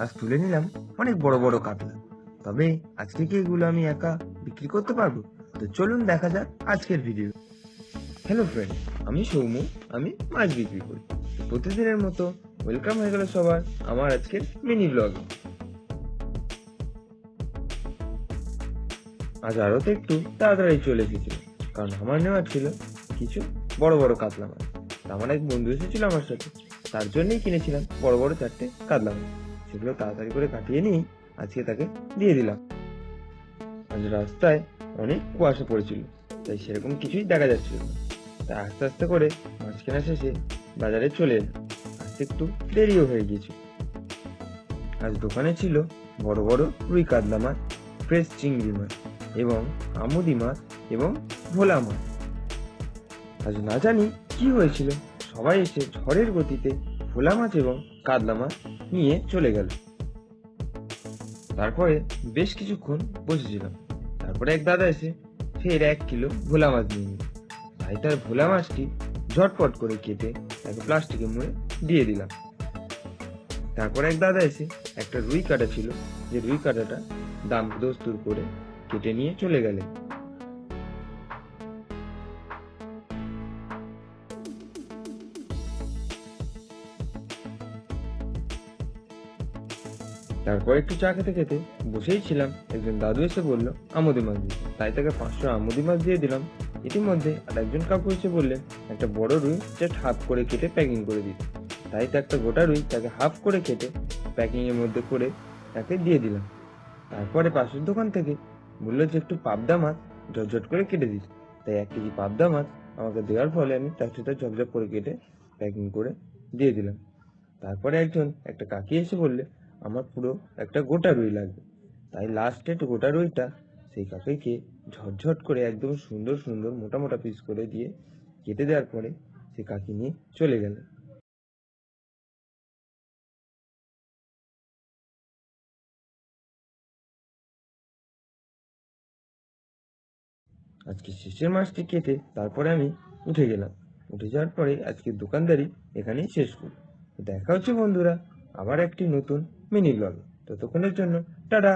আজ তুলে নিলাম অনেক বড় বড় কাতলা। তবে আজকে কি এগুলো আমি একা বিক্রি করতে পারবো? তো চলুন দেখা যাক আজকের ভিডিও। হ্যালো ফ্রেন্ড, আমি সৌম্য। আমি মাছ বিক্রি করি। তো প্রতিদিনের মতো ওয়েলকাম হয়ে গেল সবার আমার আজকের মিনি ব্লগে। আজ আরতে একটু তাড়াতাড়ি চলে এসেছিল, কারণ আমার নেওয়ার ছিল কিছু বড় বড় কাতলা মাছ। তা আমার এক বন্ধু এসেছিল আমার সাথে, তার জন্যই কিনেছিলাম বড় বড় 4টে কাতলা মাছ। সেগুলো তাড়াতাড়ি করে কাটিয়ে নিয়েই আজকে তাকে দিয়ে দিলাম। আজ রাস্তায় অনেক কুয়াশা পড়েছিল, তাই সেরকম কিছুই দেখা যাচ্ছিল না। তাই আস্তে আস্তে করে মাছ কেনা শেষে বাজারে চলে এলাম। আজকে একটু দেরিও হয়ে গিয়েছিল। আজ দোকানে ছিল বড় বড় রুই কাতলা মাছ, ফ্রেশ চিংড়ি মাছ এবং আমুদি মাছ এবং ভোলা মাছ। আজ না জানি কি হয়েছিল, সবাই এসে ঝড়ের গতিতে ভোলা মাছ এবং কাতলা মাছ নিয়ে চলে গেল। তারপরে বেশ কিছুক্ষণ বসেছিলাম। তারপরে এক দাদা এসে ফের 1 কিলো ভোলা মাছ নিয়ে নিল। তাই তার ভোলা মাছটি ঝটপট করে কেটে তাকে প্লাস্টিকের মুড়ে দিয়ে দিলাম। তারপরে এক দাদা এসে একটা রুই কাটা ছিল, যে রুই কাটাটা দাম দস্তুর করে কেটে নিয়ে চলে গেলেন। তারপর একটু চা খেতে খেতে বসেই ছিলাম, একজন দাদু এসে বললো আমুদি মাছ দিতে। তাই তাকে 500 আমুদি মাছ দিয়ে দিলাম। ইতিমধ্যে আর একজন কাকু এসে বললেন একটা বড় রুই জাস্ট হাফ করে কেটে প্যাকিং করে দিতে। তাই তো একটা গোটা রুই তাকে হাফ করে কেটে প্যাকিং এর মধ্যে করে তাকে দিয়ে দিলাম। তারপরে পাশের দোকান থেকে বললো যে একটু পাবদা মাছ ঝটঝট করে কেটে দিতে। তাই 1 কেজি পাবদা মাছ আমাকে দেওয়ার ফলে আমি তার সাথে ঝপঝপ করে কেটে প্যাকিং করে দিয়ে দিলাম। তারপরে একটা কাকি এসে বললে আমার পুরো একটা গোটা রুই লাগবে। তাই লাস্টে একটু গোটা রুইটা সেই কাকিকে ঝটঝট করে একদম সুন্দর সুন্দর মোটা মোটা পিস করে দিয়ে কেটে দেওয়ার পরে সেই কাকি নিয়ে চলে গেলেন। আজকে শেষের মাছটি কেটে তারপরে আমি উঠে গেলাম। উঠে যাওয়ার পরে আজকে দোকানদারি এখানেই শেষ করি। দেখা হচ্ছে বন্ধুরা আবার একটি নতুন মিনি ব্লগ। ততক্ষণের জন্য টাটা।